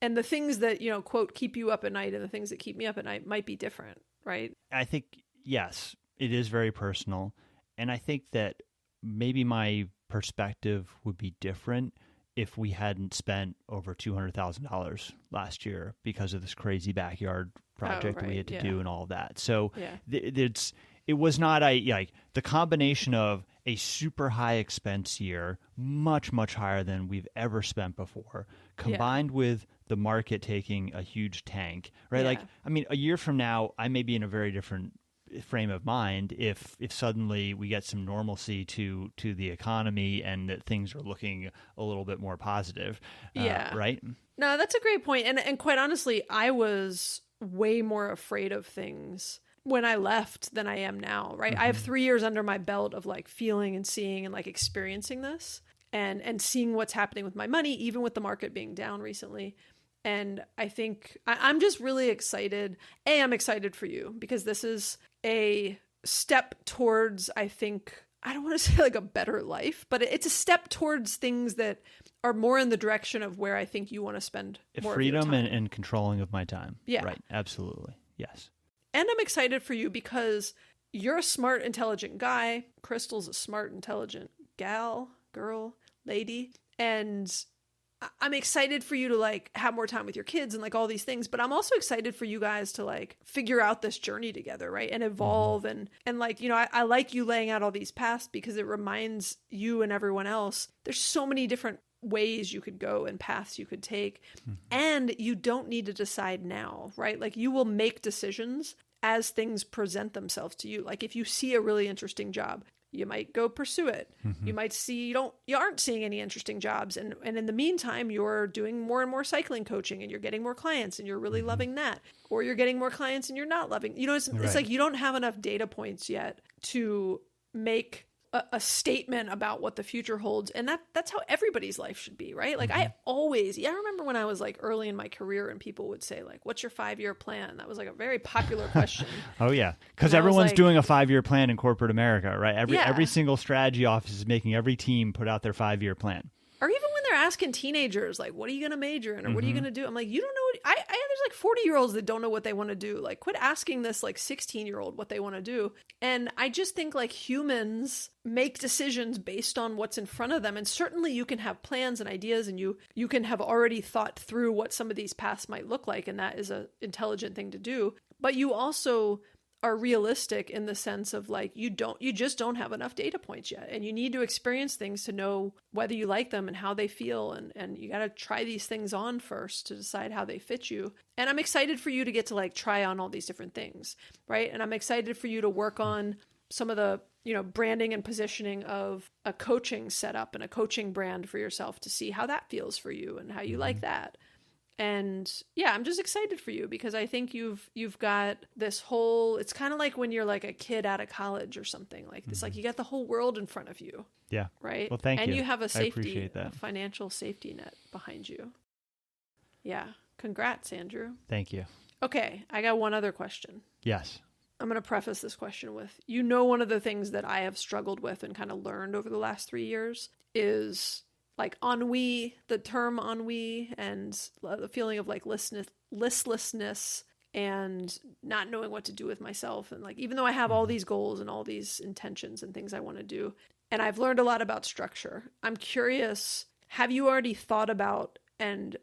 And the things that, quote, keep you up at night and the things that keep me up at night might be different, right? I think, yes, it is very personal. And I think that maybe my perspective would be different if we hadn't spent over $200,000 last year because of this crazy backyard project that we had to do and all of that. So it was not the combination of a super high expense year, much, much higher than we've ever spent before, combined with the market taking a huge tank, right? Yeah. Like, I mean, a year from now, I may be in a very different frame of mind if suddenly we get some normalcy to the economy and that things are looking a little bit more positive. Yeah. Right? No, that's a great point. And quite honestly, I was way more afraid of things when I left than I am now, right? I have 3 years under my belt of like feeling and seeing and like experiencing this and seeing what's happening with my money, even with the market being down recently. And I think I'm just really excited. I'm excited for you because this is a step towards, I think, I don't want to say like a better life, but it's a step towards things that are more in the direction of where I think you want to spend more freedom of your time. and controlling of my time. Yeah. Right. Absolutely. Yes. And I'm excited for you because you're a smart, intelligent guy. Crystal's a smart, intelligent gal, girl, lady. And I'm excited for you to like have more time with your kids and like all these things, but I'm also excited for you guys to like figure out this journey together, right? And evolve and like, you know, I like you laying out all these paths because it reminds you and everyone else there's so many different ways you could go and paths you could take. And you don't need to decide now, right? Like you will make decisions as things present themselves to you. Like if you see a really interesting job, you might go pursue it. You might see you aren't seeing any interesting jobs. And in the meantime, you're doing more and more cycling coaching and you're getting more clients and you're really loving that. Or you're getting more clients and you're not loving. You know, it's like you don't have enough data points yet to make a statement about what the future holds. And that's how everybody's life should be, right? Like I remember when I was like early in my career and people would say like, what's your 5-year plan? That was like a very popular question. Oh yeah. Because And I was everyone's like- doing a 5-year plan in corporate America, right? Yeah. Every single strategy office is making every team put out their 5-year plan. Or even when they're asking teenagers, like, what are you going to major in? Or what are you going to do? I'm like, you don't know. There's like 40-year-olds that don't know what they want to do. Like, quit asking this like 16-year-old what they want to do. And I just think like humans make decisions based on what's in front of them. And certainly you can have plans and ideas and you can have already thought through what some of these paths might look like. And that is an intelligent thing to do. But you also are realistic in the sense of like you just don't have enough data points yet, and you need to experience things to know whether you like them and how they feel, and you got to try these things on first to decide how they fit you. And I'm excited for you to get to like try on all these different things, right? And I'm excited for you to work on some of the, you know, branding and positioning of a coaching setup and a coaching brand for yourself to see how that feels for you and how you like that. And yeah, I'm just excited for you because I think you've got this whole, it's kind of like when you're like a kid out of college or something like this, like you got the whole world in front of you. Yeah. Right. Well, thank you. And you have a I safety, appreciate that. a financial safety net behind you. Yeah. Congrats, Andrew. Thank you. Okay. I got one other question. Yes. I'm going to preface this question with, you know, one of the things that I have struggled with and kind of learned over the last 3 years is like ennui, the term ennui, and the feeling of like listlessness and not knowing what to do with myself. And like, even though I have all these goals and all these intentions and things I want to do, and I've learned a lot about structure, I'm curious, have you already thought about and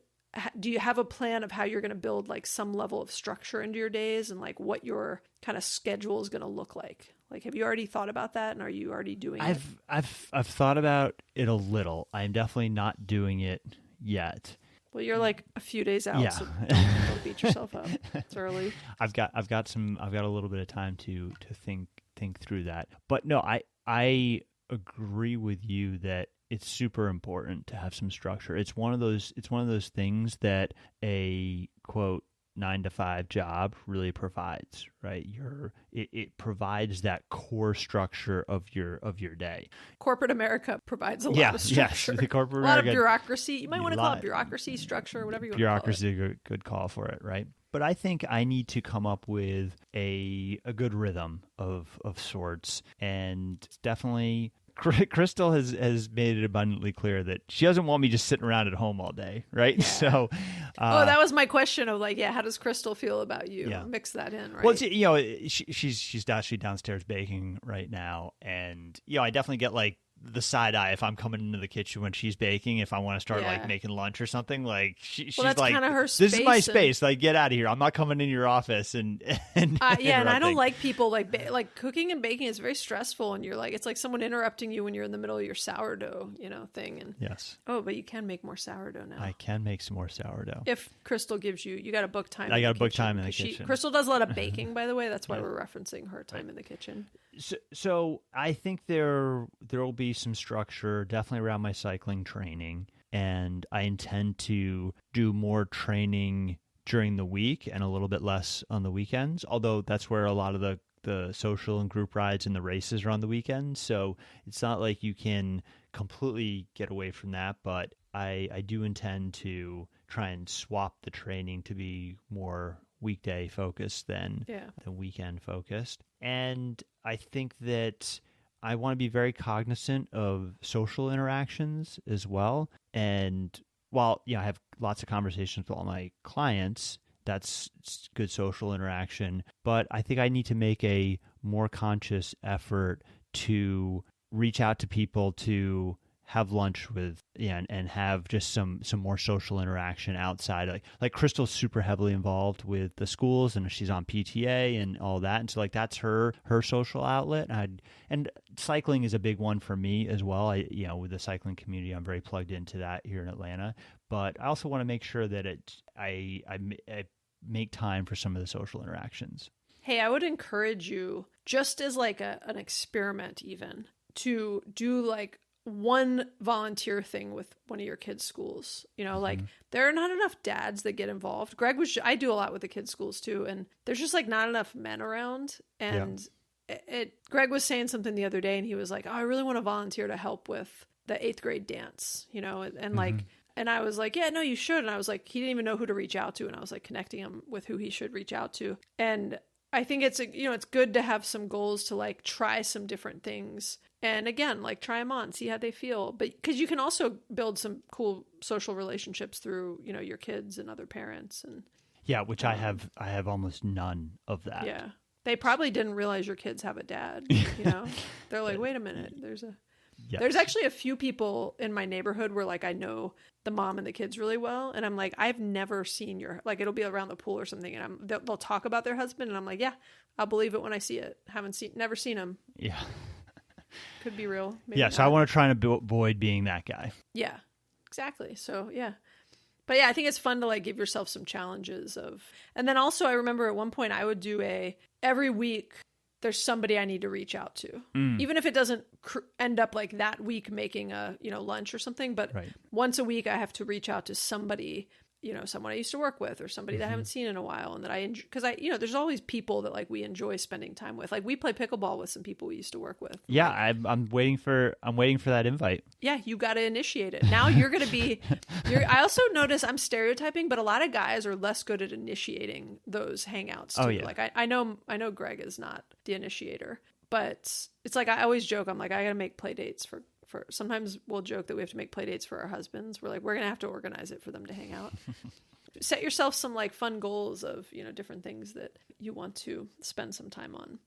do you have a plan of how you're going to build like some level of structure into your days and like what your kind of schedule is going to look like? Like, have you already thought about that, and are you already doing it? I've thought about it a little. I'm definitely not doing it yet. Well, you're like a few days out, Yeah. so don't beat yourself up. It's early. I've got a little bit of time to think through that. But no, I agree with you that it's super important to have some structure. It's one of those things that a quote 9-to-5 job really provides, right? It provides that core structure of your day. Corporate America provides a lot of structure. Yes, the corporate a lot America, of bureaucracy. You might want to call lot- it bureaucracy, structure, whatever you want bureaucracy is a good call for it, right? But I think I need to come up with a good rhythm of sorts, and definitely Crystal has made it abundantly clear that she doesn't want me just sitting around at home all day, right? Yeah. So, that was my question of like, yeah, how does Crystal feel about you? Yeah. Mix that in, right? well, it's, you know, she's actually downstairs baking right now, and you know, I definitely get like the side eye if I'm coming into the kitchen when she's baking. If I want to start Yeah. like making lunch or something, like she's that's like, kinda her "This is my space, and- space. Like, get out of here. I'm not coming in your office." And and I don't interrupting. like people like cooking and baking is very stressful, and you're like, it's like someone interrupting you when you're in the middle of your sourdough, thing. And Yes, but you can make more sourdough now. I can make some more sourdough. If Crystal gives you got to book time. I in got the to book kitchen, time in the 'cause kitchen. Crystal does a lot of baking, by the way. That's why we're referencing her time in the kitchen. So I think there will be some structure definitely around my cycling training, and I intend to do more training during the week and a little bit less on the weekends, although that's where a lot of the social and group rides and the races are on the weekends. So it's not like you can completely get away from that, but I do intend to try and swap the training to be more weekday focused than weekend focused. And I think that I want to be very cognizant of social interactions as well. And while I have lots of conversations with all my clients, that's good social interaction. But I think I need to make a more conscious effort to reach out to people to have lunch with, and have just some more social interaction outside. Like Crystal's super heavily involved with the schools, and she's on PTA and all that, and so like that's her social outlet. And cycling is a big one for me as well. With the cycling community, I'm very plugged into that here in Atlanta. But I also want to make sure that I make time for some of the social interactions. Hey, I would encourage you, just as like an experiment, even to do like one volunteer thing with one of your kids' schools. Like there are not enough dads that get involved. I do a lot with the kids' schools too, and there's just like not enough men around. And Greg was saying something the other day, and he was like, "Oh, I really want to volunteer to help with the 8th grade dance," and like. And I was like, yeah, no, you should. And I was like, he didn't even know who to reach out to. And I was like connecting him with who he should reach out to. And I think it's good to have some goals to like try some different things. And again, like try them on, see how they feel. But because you can also build some cool social relationships through, your kids and other parents. And which I have almost none of that. Yeah. They probably didn't realize your kids have a dad. They're like, wait a minute, There's actually a few people in my neighborhood where like I know the mom and the kids really well, and I'm like, I've never seen it'll be around the pool or something, and they'll talk about their husband, and I'm like, yeah, I'll believe it when I see it. Never seen him. Yeah, could be real. Maybe so I want to try and avoid being that guy. Yeah, exactly. So yeah. But yeah, I think it's fun to like give yourself some challenges and then also I remember at one point I would do every week there's somebody I need to reach out to, even if it doesn't end up like that week making a, lunch or something, but once a week I have to reach out to somebody, someone I used to work with or somebody that I haven't seen in a while. And that I enjoy, because there's always people that like we enjoy spending time with. Like we play pickleball with some people we used to work with. Yeah. Like, I'm waiting for that invite. Yeah. You got to initiate it. Now you're going to be, I also notice I'm stereotyping, but a lot of guys are less good at initiating those hangouts too. Oh, yeah. Like I know Greg is not the initiator, but it's like, I always joke, I'm like, I got to make play dates for sometimes we'll joke that we have to make play dates for our husbands. We're like, we're going to have to organize it for them to hang out. Set yourself some like fun goals of, different things that you want to spend some time on.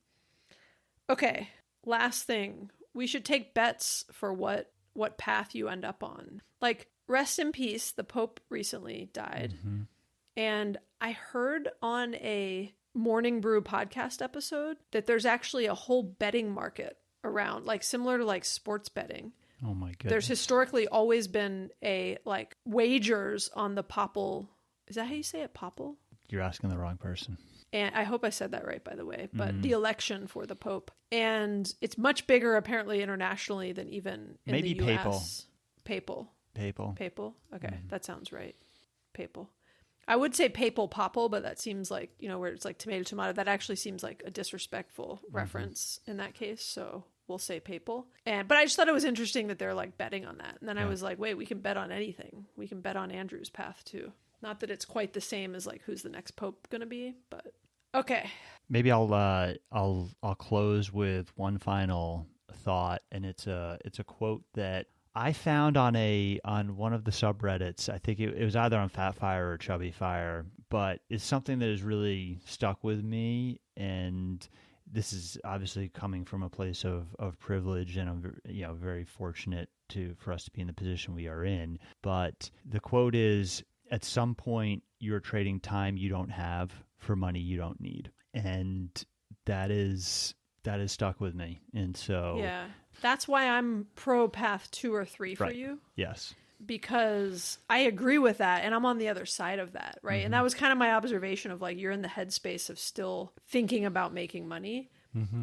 Okay. Last thing, we should take bets for what path you end up on. Like, rest in peace. The Pope recently died. Mm-hmm. And I heard on a Morning Brew podcast episode that there's actually a whole betting market around, like similar to like sports betting. Oh my goodness. There's historically always been like wagers on the papal. Is that how you say it? Papal? You're asking the wrong person. And I hope I said that right, by the way, but the election for the Pope. And it's much bigger apparently internationally than even in maybe the US. Papal. Papal. Okay. That sounds right. Papal. I would say papal popple, but that seems like, where it's like tomato. That actually seems like a disrespectful reference in that case. So we'll say papal. But I just thought it was interesting that they're like betting on that. And then I was like, wait, we can bet on anything. We can bet on Andrew's path too. Not that it's quite the same as like who's the next pope going to be, but okay. Maybe I'll close with one final thought, and it's a quote that I found on one of the subreddits. I think it was either on Fat Fire or Chubby Fire, but it's something that has really stuck with me. And this is obviously coming from a place of privilege, and I'm very fortunate for us to be in the position we are in. But the quote is, at some point, you're trading time you don't have for money you don't need. And that is stuck with me. And so Yeah. That's why I'm pro path 2 or 3 for Right. you. Yes. Because I agree with that, and I'm on the other side of that, right? And that was kind of my observation of like, you're in the headspace of still thinking about making money,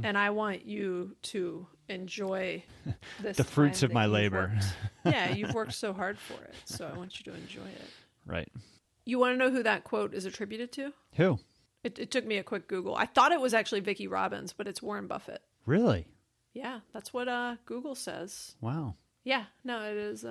and I want you to enjoy this The fruits time of that my you've labor. worked. Yeah, you've worked so hard for it, so I want you to enjoy it. Right. You want to know who that quote is attributed to? Who? It took me a quick Google. I thought it was actually Vicki Robbins, but it's Warren Buffett. Really? Yeah, that's what Google says. Wow. Yeah, no, it is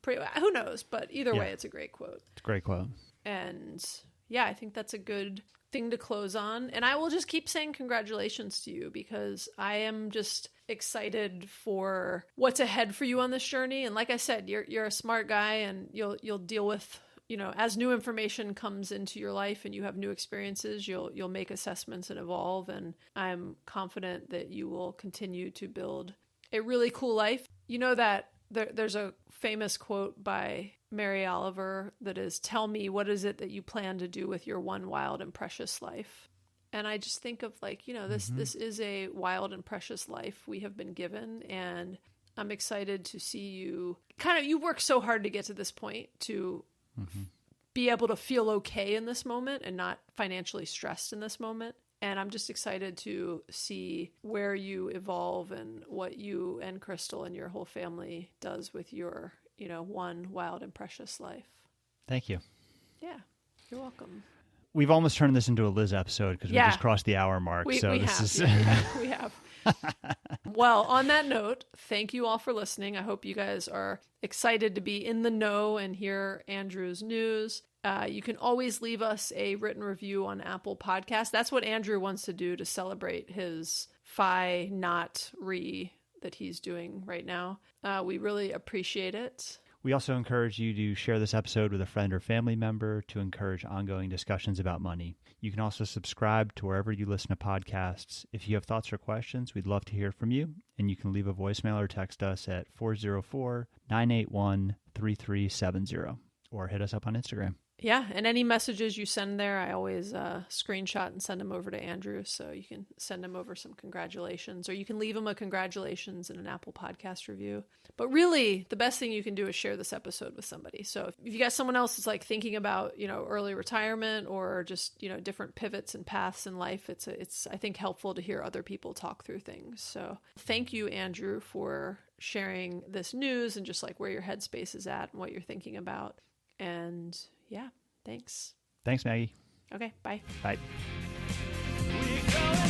pretty. Who knows? But either way, Yeah. it's a great quote. It's a great quote. And yeah, I think that's a good thing to close on. And I will just keep saying congratulations to you, because I am just excited for what's ahead for you on this journey. And like I said, you're a smart guy, and you'll deal with, as new information comes into your life and you have new experiences, you'll make assessments and evolve. And I'm confident that you will continue to build a really cool life. You know that there's a famous quote by Mary Oliver that is, "Tell me, what is it that you plan to do with your one wild and precious life?" And I just think of like, this is a wild and precious life we have been given. And I'm excited to see you you worked so hard to get to this point, to be able to feel okay in this moment and not financially stressed in this moment. And I'm just excited to see where you evolve and what you and Crystal and your whole family does with your, one wild and precious life. Thank you. Yeah, you're welcome. We've almost turned this into a Liz episode because we just crossed the hour mark. We this have. is We have. Well, on that note, thank you all for listening. I hope you guys are excited to be in the know and hear Andrew's news. You can always leave us a written review on Apple Podcasts. That's what Andrew wants to do to celebrate his Phi not re that he's doing right now. We really appreciate it. We also encourage you to share this episode with a friend or family member to encourage ongoing discussions about money. You can also subscribe to wherever you listen to podcasts. If you have thoughts or questions, we'd love to hear from you. And you can leave a voicemail or text us at 404-981-3370 or hit us up on Instagram. Yeah, and any messages you send there, I always screenshot and send them over to Andrew, so you can send him over some congratulations, or you can leave him a congratulations in an Apple Podcast review. But really, the best thing you can do is share this episode with somebody. So if you got someone else that's like thinking about, early retirement or just, different pivots and paths in life, it's I think helpful to hear other people talk through things. So thank you, Andrew, for sharing this news and just like where your headspace is at and what you're thinking about. And yeah, thanks. Thanks, Maggie. Okay, bye. Bye. We go